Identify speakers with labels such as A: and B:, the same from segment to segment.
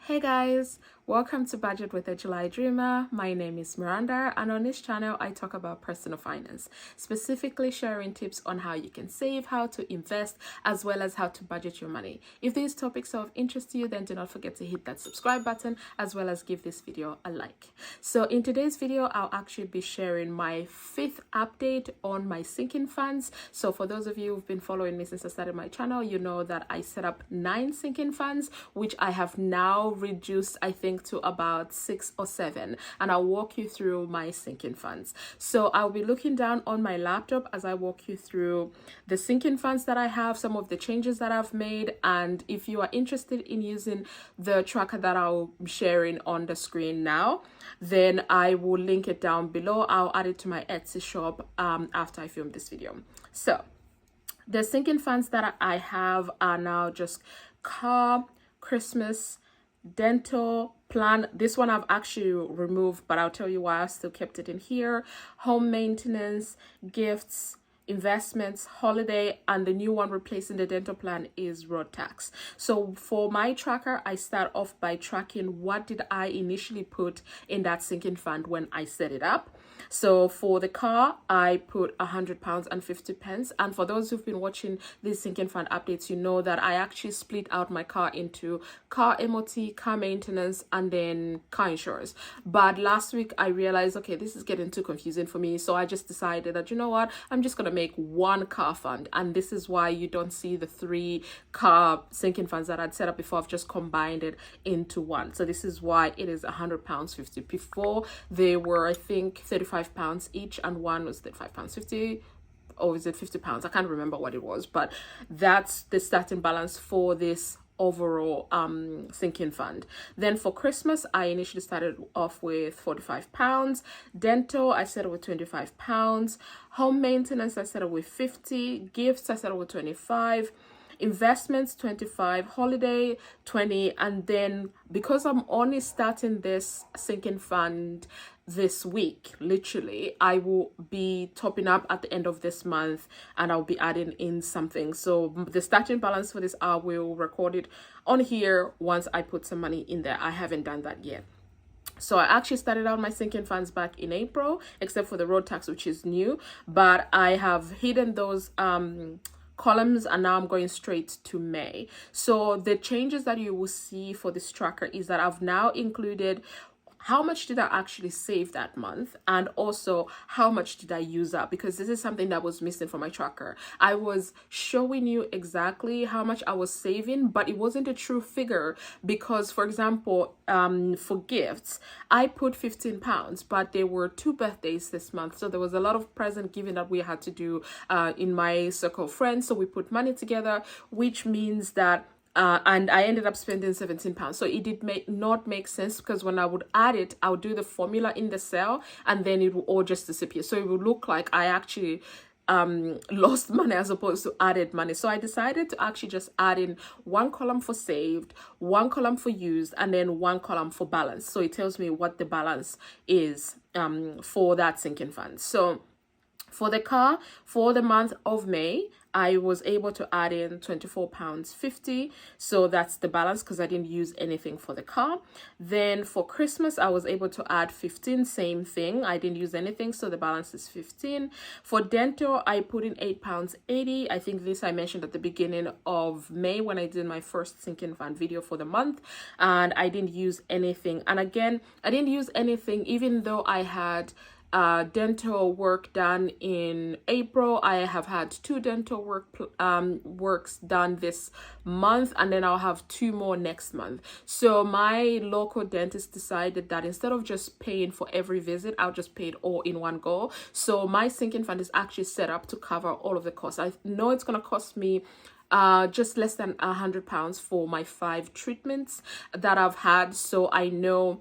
A: Hey guys, welcome to Budget with a July Dreamer. My name is Miranda, and on this channel I talk about personal finance, specifically sharing tips on how you can save, how to invest, as well as how to budget your money. If these topics are of interest to you, then do not forget to hit that subscribe button as well as give this video a like. So in today's video, I'll actually be sharing my 5th update on my sinking funds. So for those of you who've been following me since I started my channel, you know that I set up 9 sinking funds, which I have now reduced, I think, to about 6 or 7, and I'll walk you through my sinking funds. So I'll be looking down on my laptop as I walk you through the sinking funds that I have, some of the changes that I've made, and if you are interested in using the tracker that I'll be sharing on the screen now, then I will link it down below. I'll add it to my Etsy shop after I film this video. So the sinking funds that I have are now just car, Christmas, dental plan. This one I've actually removed, but I'll tell you why I still kept it in here. Home maintenance, gifts, investments, holiday, and the new one replacing the dental plan is road tax. So for my tracker, I start off by tracking what did I initially put in that sinking fund when I set it up. So for the car, I put £100 and 50 pence. And for those who've been watching these sinking fund updates, you know that I actually split out my car into car MOT, car maintenance, and then car insurance. But last week I realized, okay, this is getting too confusing for me. So I just decided that, you know what, I'm just going to make one car fund. And this is why you don't see the 3 car sinking funds that I'd set up before. I've just combined it into one. So this is why it is £100 50. Before they were, I think, £35 each, and one was £35 50, or is it £50? I can't remember what it was, but that's the starting balance for this overall sinking fund. Then for Christmas, I initially started off with £45. Dental, I started with £25. Home maintenance, I started with 50. Gifts, I started with 25. Investments 25, holiday 20, and then because I'm only starting this sinking fund this week, literally, I will be topping up at the end of this month and I'll be adding in something. So the starting balance for this, I will record it on here once I put some money in there. I haven't done that yet. So I actually started out my sinking funds back in April, except for the road tax, which is new, but I have hidden those columns, and now I'm going straight to May. So the changes that you will see for this tracker is that I've now included how much did I actually save that month, and also how much did I use up, because this is something that was missing from my tracker. I was showing you exactly how much I was saving, but it wasn't a true figure because, for example, for gifts, I put £15, but there were 2 birthdays this month. So there was a lot of present giving that we had to do in my circle of friends. So we put money together, which means that and I ended up spending £17. So it did not make sense, because when I would add it, I would do the formula in the cell and then it would all just disappear. So it would look like I actually lost money as opposed to added money. So I decided to actually just add in 1 column for saved, 1 column for used, and then 1 column for balance. So it tells me what the balance is for that sinking fund. So for the car, for the month of May, I was able to add in £24 50. So that's the balance because I didn't use anything for the car. Then for Christmas, I was able to add 15, same thing. I didn't use anything, so the balance is 15. For dental, I put in £8 80. I think this I mentioned at the beginning of May when I did my first sinking fund video for the month, and I didn't use anything. And again, I didn't use anything even though I had dental work done in April. I have had 2 dental works done this month, and then I'll have 2 more next month. So my local dentist decided that instead of just paying for every visit, I'll just pay it all in one go. So my sinking fund is actually set up to cover all of the costs. I know it's going to cost me just less than £100 for my 5 treatments that I've had. So I know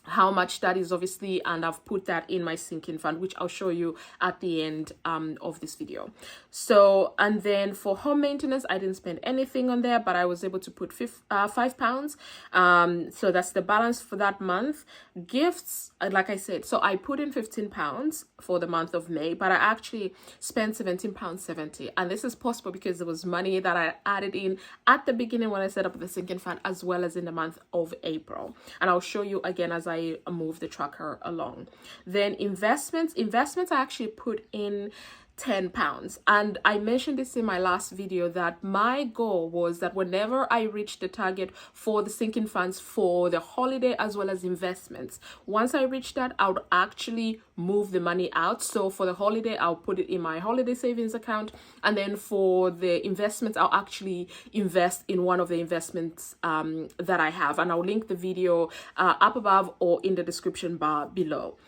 A: how much that is, obviously, and I've put that in my sinking fund, which I'll show you at the end of this video. So, and then for home maintenance, I didn't spend anything on there, but I was able to put £5. So that's the balance for that month. Gifts, like I said, so I put in £15 for the month of May, but I actually spent £17.70, and this is possible because there was money that I added in at the beginning when I set up the sinking fund, as well as in the month of April, and I'll show you again as I move the tracker along. Then investments I actually put in £10, and I mentioned this in my last video that my goal was that whenever I reached the target for the sinking funds for the holiday as well as investments, once I reached that, I would actually move the money out. So for the holiday, I'll put it in my holiday savings account, and then for the investments, I'll actually invest in one of the investments that I have, and I'll link the video up above or in the description bar below.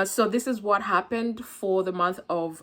A: So this is what happened for the month of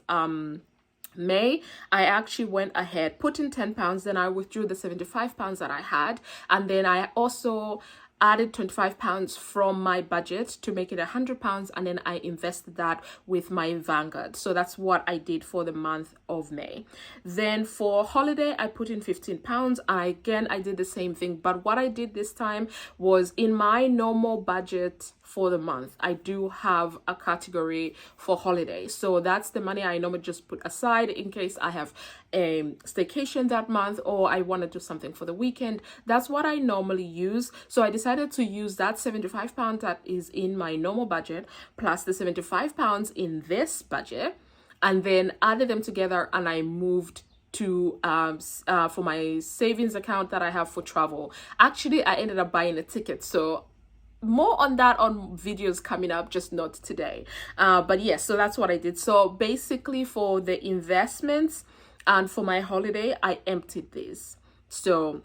A: May. I actually went ahead, put in £10, then I withdrew the £75 that I had, and then I also added £25 from my budget to make it £100, and then I invested that with my Vanguard. So that's what I did for the month of May. Then for holiday, I put in £15. Again, I did the same thing, but what I did this time was in my normal budget for the month, I do have a category for holiday. So that's the money I normally just put aside in case I have a staycation that month or I want to do something for the weekend. That's what I normally use. So I decided to use that £75 that is in my normal budget plus the £75 in this budget, and then added them together, and I moved to for my savings account that I have for travel. Actually, I ended up buying a ticket, so more on that on videos coming up, just not today. But yes, so that's what I did. So basically for the investments and for my holiday, I emptied this. So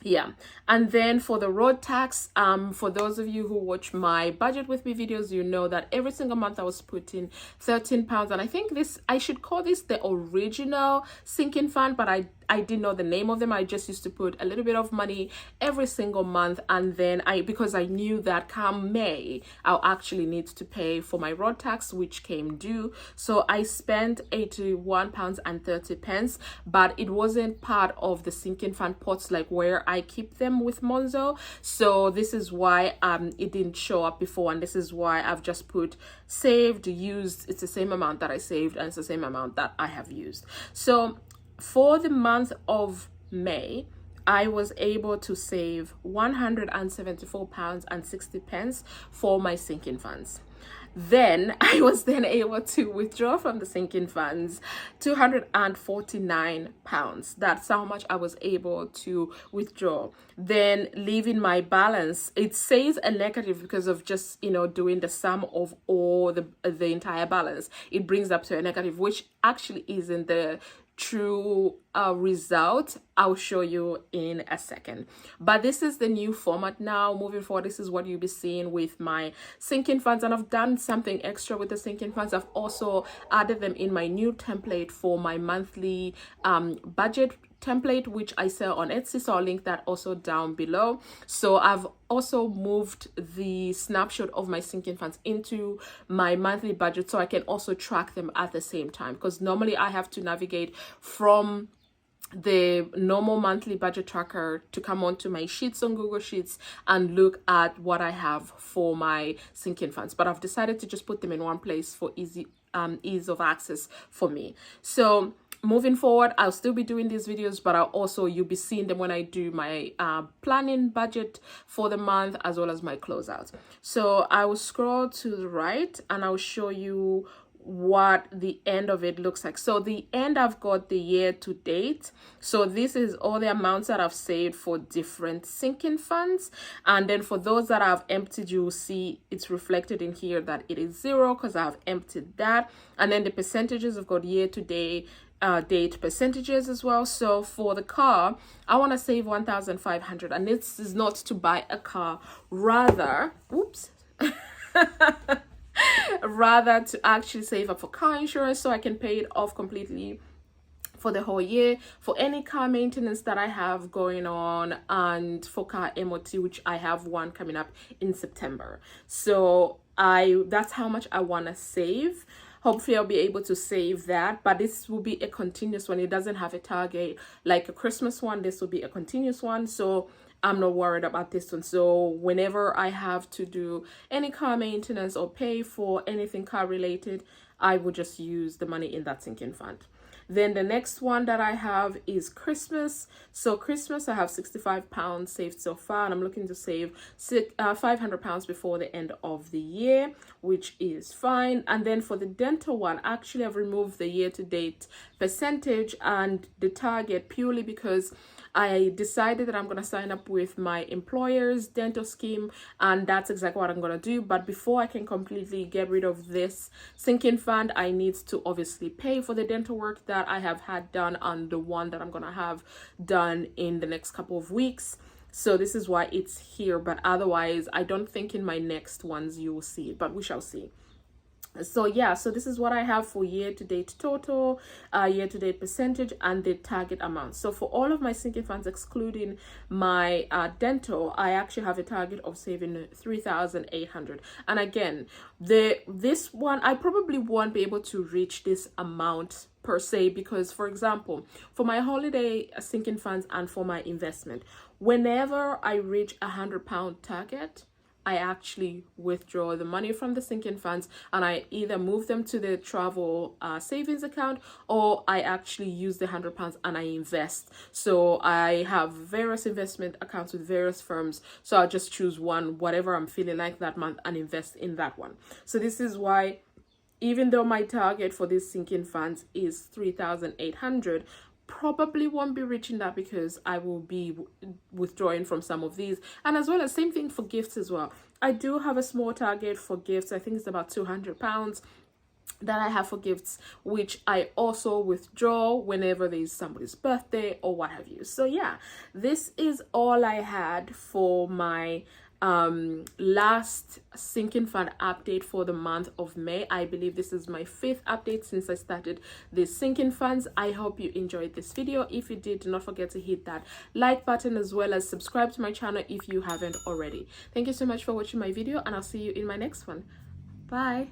A: yeah, and then for the road tax, for those of you who watch my budget with me videos, you know that every single month I was putting £13, and I think this, I should call this the original sinking fund, but I didn't know the name of them. I just used to put a little bit of money every single month, and then because I knew that come May I'll actually need to pay for my road tax, which came due. So I spent £81.30, but it wasn't part of the sinking fund pots like where I keep them with Monzo. So this is why it didn't show up before, and this is why I've just put saved, used. It's the same amount that I saved, and it's the same amount that I have used. So for the month of May, I was able to save £174.60 for my sinking funds. Then I was then able to withdraw from the sinking funds £249. That's how much I was able to withdraw. Then leaving my balance, it says a negative because of just, you know, doing the sum of all the entire balance. It brings up to a negative, which actually isn't the true result. I'll show you in a second, but this is the new format now. Moving forward, this is what you'll be seeing with my sinking funds, and I've done something extra with the sinking funds. I've also added them in my new template for my monthly budget template, which I sell on Etsy, so I'll link that also down below. So I've also moved the snapshot of my sinking funds into my monthly budget so I can also track them at the same time, because normally I have to navigate from the normal monthly budget tracker to come onto my sheets on Google Sheets and look at what I have for my sinking funds, but I've decided to just put them in one place for ease of access for me. So moving forward, I'll still be doing these videos, but you'll be seeing them when I do my planning budget for the month as well as my closeout. So I will scroll to the right and I'll show you what the end of it looks like. So the end, I've got the year to date. So this is all the amounts that I've saved for different sinking funds, and then for those that I've emptied, you'll see it's reflected in here that it is 0 because I've emptied that. And then the percentages, I've got year to date percentages as well. So for the car, I want to save 1,500, and this is not to buy a car, rather rather to actually save up for car insurance so I can pay it off completely for the whole year, for any car maintenance that I have going on, and for car MOT, which I have one coming up in September. So that's how much I want to save. Hopefully I'll be able to save that, but this will be a continuous one. It doesn't have a target like a Christmas one. This will be a continuous one, so I'm not worried about this one. So whenever I have to do any car maintenance or pay for anything car related, I will just use the money in that sinking fund. Then the next one that I have is Christmas. So Christmas, I have £65 saved so far, and I'm looking to save £500 before the end of the year, which is fine. And then for the dental one, actually I've removed the year-to-date percentage and the target purely because I decided that I'm going to sign up with my employer's dental scheme, and that's exactly what I'm going to do. But before I can completely get rid of this sinking fund, I need to obviously pay for the dental work that I have had done on the one that I'm going to have done in the next couple of weeks. So this is why it's here, but otherwise I don't think in my next ones you will see it, but we shall see. So yeah, so this is what I have for year-to-date total, year-to-date percentage, and the target amount. So for all of my sinking funds, excluding my dental, I actually have a target of saving 3,800. And again, this one, I probably won't be able to reach this amount per se, because for example, for my holiday sinking funds and for my investment, whenever I reach £100 target, I actually withdraw the money from the sinking funds and I either move them to the travel savings account, or I actually use the £100 and I invest. So I have various investment accounts with various firms. So I'll just choose one, whatever I'm feeling like that month, and invest in that one. So this is why, even though my target for these sinking funds is 3,800, probably won't be reaching that because I will be withdrawing from some of these. And as well as same thing for gifts as well. I do have a small target for gifts. I think it's about £200 that I have for gifts, which I also withdraw whenever there's somebody's birthday or what have you. So yeah, this is all I had for my last sinking fund update for the month of May. I believe this is my 5th update since I started these sinking funds. I hope you enjoyed this video. If you did, do not forget to hit that like button, as well as subscribe to my channel if you haven't already. Thank you so much for watching my video, and I'll see you in my next one. Bye.